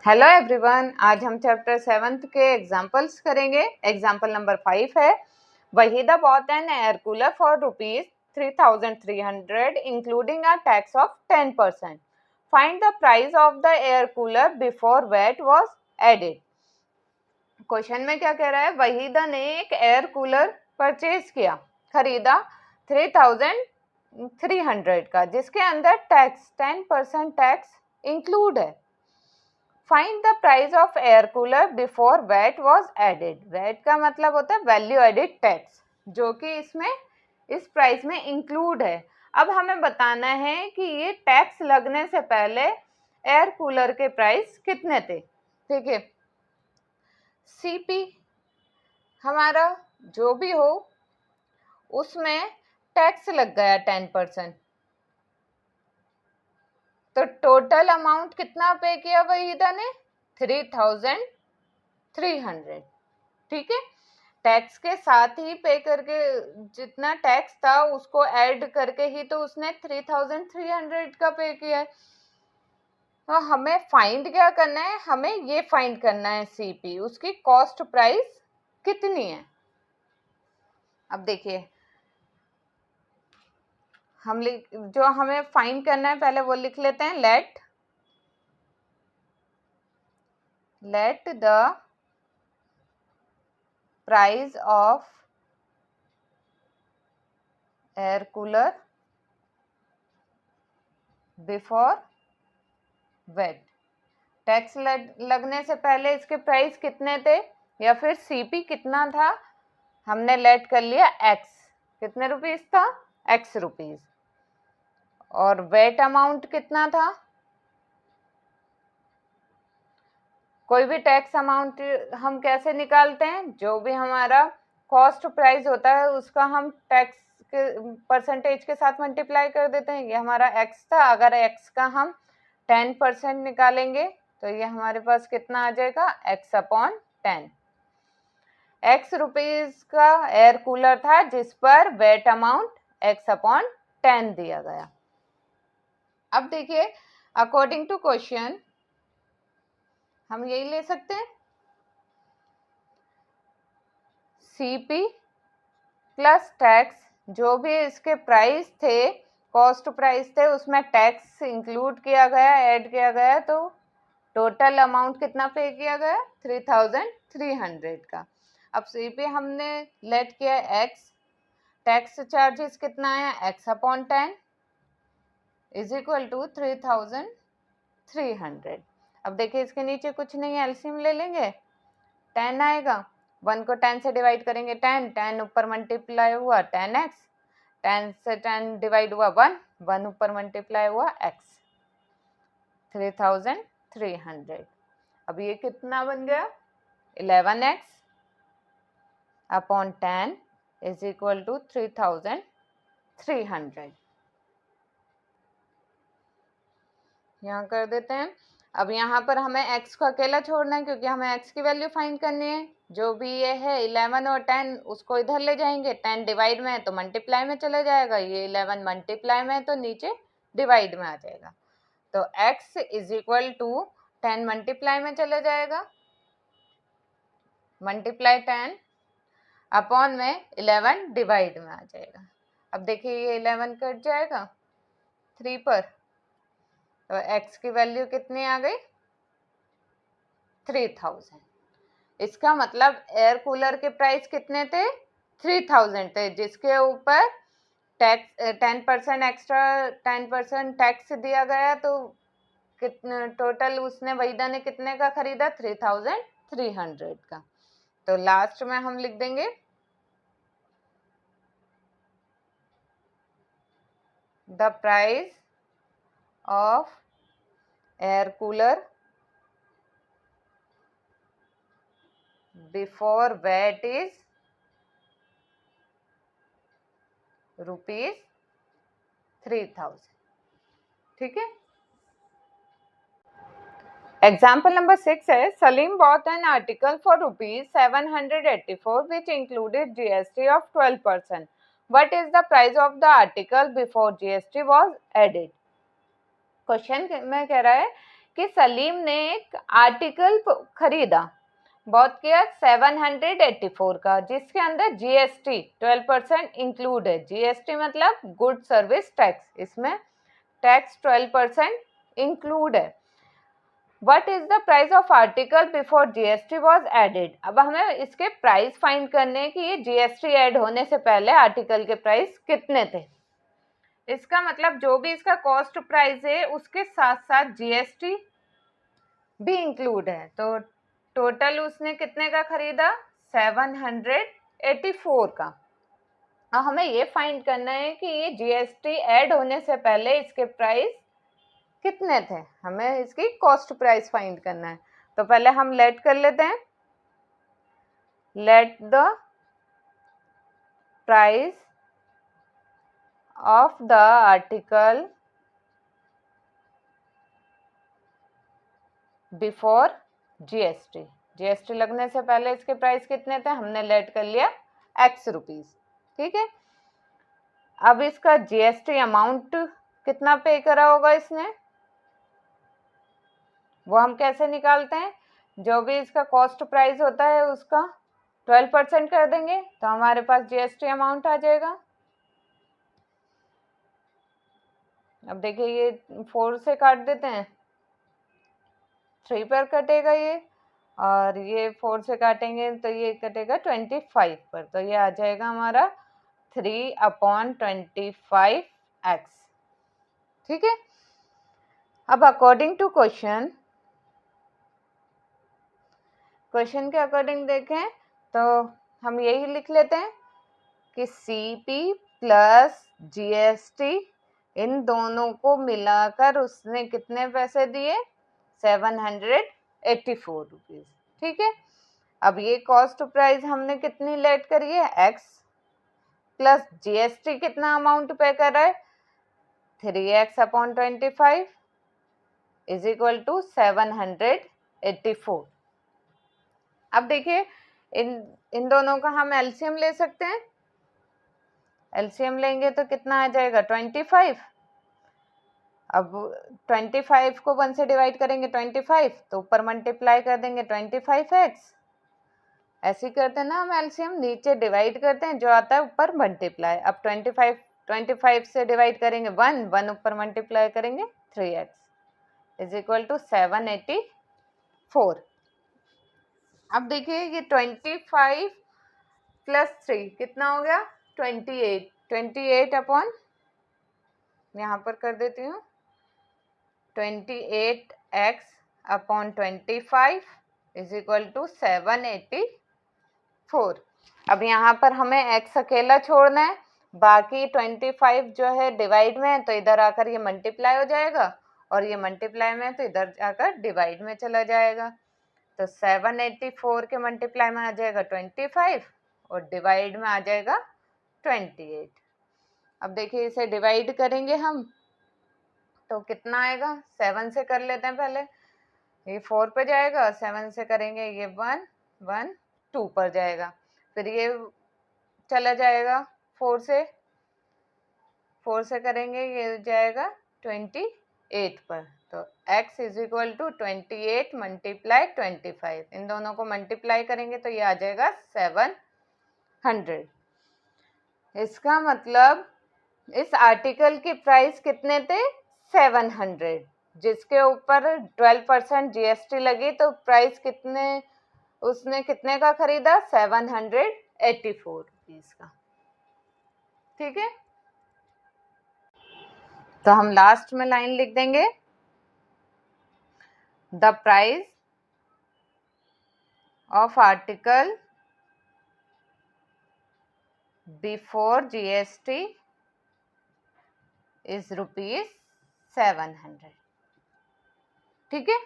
Hello everyone, आज हम chapter 7th के एग्जाम्पल्स करेंगे। एग्जाम्पल नंबर 5 है, Waheeda bought an air cooler for ₹3,300 including a tax of 10%। Find the price of the air cooler before VAT was added. Question में क्या कह रहा है, वहीदा ने एक एयर कूलर परचेज किया, खरीदा 3,300 का, जिसके अंदर टैक्स 10% टैक्स इंक्लूड है। Find the price of air cooler before VAT was added. VAT का मतलब होता है वैल्यू एडिड टैक्स, जो कि इसमें इस प्राइस में इंक्लूड है। अब हमें बताना है कि ये टैक्स लगने से पहले एयर कूलर के प्राइस कितने थे। ठीक है, सीपी हमारा जो भी हो उसमें टैक्स लग गया 10%, तो टोटल अमाउंट कितना पे किया वहीदा ने? 3,300। ठीक है, टैक्स के साथ ही पे करके जितना टैक्स था उसको ऐड करके ही तो उसने 3,300 का पे किया है। तो हमें फाइंड क्या करना है, हमें ये फाइंड करना है सीपी, उसकी कॉस्ट प्राइस कितनी है। अब देखिए, हम जो हमें फाइंड करना है पहले वो लिख लेते हैं। Let the price of air cooler before VAT. Tax लगने से पहले इसके प्राइस कितने थे, या फिर सीपी कितना था, हमने लेट कर लिया एक्स। कितने रुपीस था? X rupees. और वेट अमाउंट कितना था? कोई भी टैक्स अमाउंट हम कैसे निकालते हैं, जो भी हमारा कॉस्ट प्राइस होता है उसका हम टैक्स के परसेंटेज के साथ मल्टीप्लाई कर देते हैं। ये हमारा एक्स था, अगर एक्स का हम 10% निकालेंगे तो ये हमारे पास कितना आ जाएगा? X upon 10। एक्स रुपीस का एयर कूलर था जिस पर वेट अमाउंट एक्स अपॉन 10 दिया गया। अब देखिए, अकॉर्डिंग टू क्वेश्चन हम यही ले सकते हैं, सीपी प्लस टैक्स, जो भी इसके प्राइस थे, कॉस्ट प्राइस थे, उसमें टैक्स इंक्लूड किया गया, ऐड किया गया, तो टोटल अमाउंट कितना पे किया गया? 3,300 का। अब सीपी हमने लेट किया एक्स, टैक्स चार्जेस कितना आया? X upon 10 is equal to 3,300। अब देखिए, इसके नीचे कुछ नहीं है, एलसीएम ले लेंगे, 10 आएगा, 1 को 10 से डिवाइड करेंगे 10 ऊपर मल्टीप्लाई हुआ 10x, 10 से 10 डिवाइड हुआ 1 ऊपर मल्टीप्लाई हुआ x, 3,300। अब ये कितना बन गया? 11x upon 10 is equal to 3,300। यहाँ कर देते हैं। अब यहाँ पर हमें x को अकेला छोड़ना है, क्योंकि हमें x की वैल्यू फाइंड करनी है। जो भी ये है 11 और 10, उसको इधर ले जाएंगे, 10 डिवाइड में है तो मल्टीप्लाई में चले जाएगा, ये 11 मल्टीप्लाई में है तो नीचे डिवाइड में आ जाएगा। तो x is equal to 10 multiply में चले जाएगा, मल्टीप्लाई 10 अपॉन में 11 डिवाइड में आ जाएगा। अब देखिए, ये 11 कट जाएगा 3 पर, तो x की वैल्यू कितनी आ गई? 3,000। इसका मतलब एयर कूलर के प्राइस कितने थे? 3,000 थे, जिसके ऊपर टैक्स 10% एक्स्ट्रा 10% टैक्स दिया गया, तो कितने टोटल उसने वहीदा ने कितने का खरीदा? 3,300 का। तो लास्ट में हम लिख देंगे the price of air cooler before VAT is ₹3,000। ठीक है। एग्जाम्पल नंबर 6 है, Salim bought an article for ₹784 which included GST of 12%। What is the price of the article before GST was added? Question में कह रहा है कि सलीम ने एक आर्टिकल खरीदा, बहुत किया 784 का, जिसके अंदर जीएसटी 12% इंक्लूड है। जीएसटी मतलब गुड सर्विस टैक्स, इसमें टैक्स 12% इंक्लूड है। What is the price of article before GST was added? अब हमें इसके प्राइस फाइंड करने हैं कि ये जीएसटी ऐड होने से पहले आर्टिकल के प्राइस कितने थे। इसका मतलब जो भी इसका कॉस्ट प्राइस है उसके साथ साथ जीएसटी भी इंक्लूड है। तो टोटल उसने कितने का खरीदा, 784 का। अब हमें ये फाइंड करना है कि ये जीएसटी ऐड होने से पहले इसके प्राइस कितने थे, हमें इसकी कॉस्ट प्राइस फाइंड करना है। तो पहले हम लेट कर लेते हैं, let the price of the article before GST. GST लगने से पहले इसके प्राइस कितने थे, हमने लेट कर लिया x रुपीज, ठीक है। अब इसका जीएसटी अमाउंट कितना पे करा होगा इसने, वो हम कैसे निकालते हैं, जो भी इसका कॉस्ट प्राइस होता है उसका 12% कर देंगे तो हमारे पास जीएसटी अमाउंट आ जाएगा। अब देखिए ये 4 से काट देते हैं, 3 पर कटेगा ये, और ये 4 से काटेंगे तो ये कटेगा 25 पर, तो ये आ जाएगा हमारा 3/25x, ठीक है। अब अकॉर्डिंग टू क्वेश्चन के अकॉर्डिंग देखें तो हम यही लिख लेते हैं कि सीपी प्लस जीएसटी इन दोनों को मिलाकर उसने कितने पैसे दिए, 784 रुपीज, ठीक है। अब ये कॉस्ट प्राइस हमने कितनी लेट करी है, x प्लस जीएसटी कितना अमाउंट पे कर रहा है, 3x/25 इज इक्वल टू 784। अब देखिए इन दोनों का हम एलसीएम ले सकते हैं, एलसीएम लेंगे तो कितना आ जाएगा, 25। अब 25 को 1 से डिवाइड करेंगे 25, तो ऊपर मल्टीप्लाई कर देंगे 25x, ऐसे करते हैं ना हम एलसीएम, नीचे डिवाइड करते हैं, जो आता है ऊपर मल्टीप्लाई। अब 25 से डिवाइड करेंगे 1 ऊपर मल्टीप्लाई करेंगे 3x इज इक्वल टू 784। अब देखिए ये 25 प्लस 3 कितना हो गया, 28 अपॉन, यहाँ पर कर देती हूँ 28x/25 इज इक्वल टू 784। अब यहाँ पर हमें x अकेला छोड़ना है, बाकी 25 जो है डिवाइड में है तो इधर आकर ये मल्टीप्लाई हो जाएगा, और ये मल्टीप्लाई में है तो इधर जाकर डिवाइड में चला जाएगा। तो 784 के मल्टीप्लाई में आ जाएगा 25 और डिवाइड में आ जाएगा 28। अब देखिए इसे डिवाइड करेंगे हम तो कितना आएगा, 7 से कर लेते हैं पहले, ये 4 पे जाएगा, 7 से करेंगे ये 1 1 2 पर जाएगा, फिर ये चला जाएगा 4 से करेंगे ये जाएगा 28 पर। तो x is equal to 28 multiply 25, इन दोनों को मल्टीप्लाई करेंगे तो ये आ जाएगा 700। इसका मतलब इस आर्टिकल की प्राइस कितने थे, 700, जिसके ऊपर 12% जीएसटी लगी, तो प्राइस कितने, उसने कितने का खरीदा, 784 रुपीज का, ठीक है। तो हम लास्ट में लाइन लिख देंगे, the price of article before GST is rupees 700, ठीक है।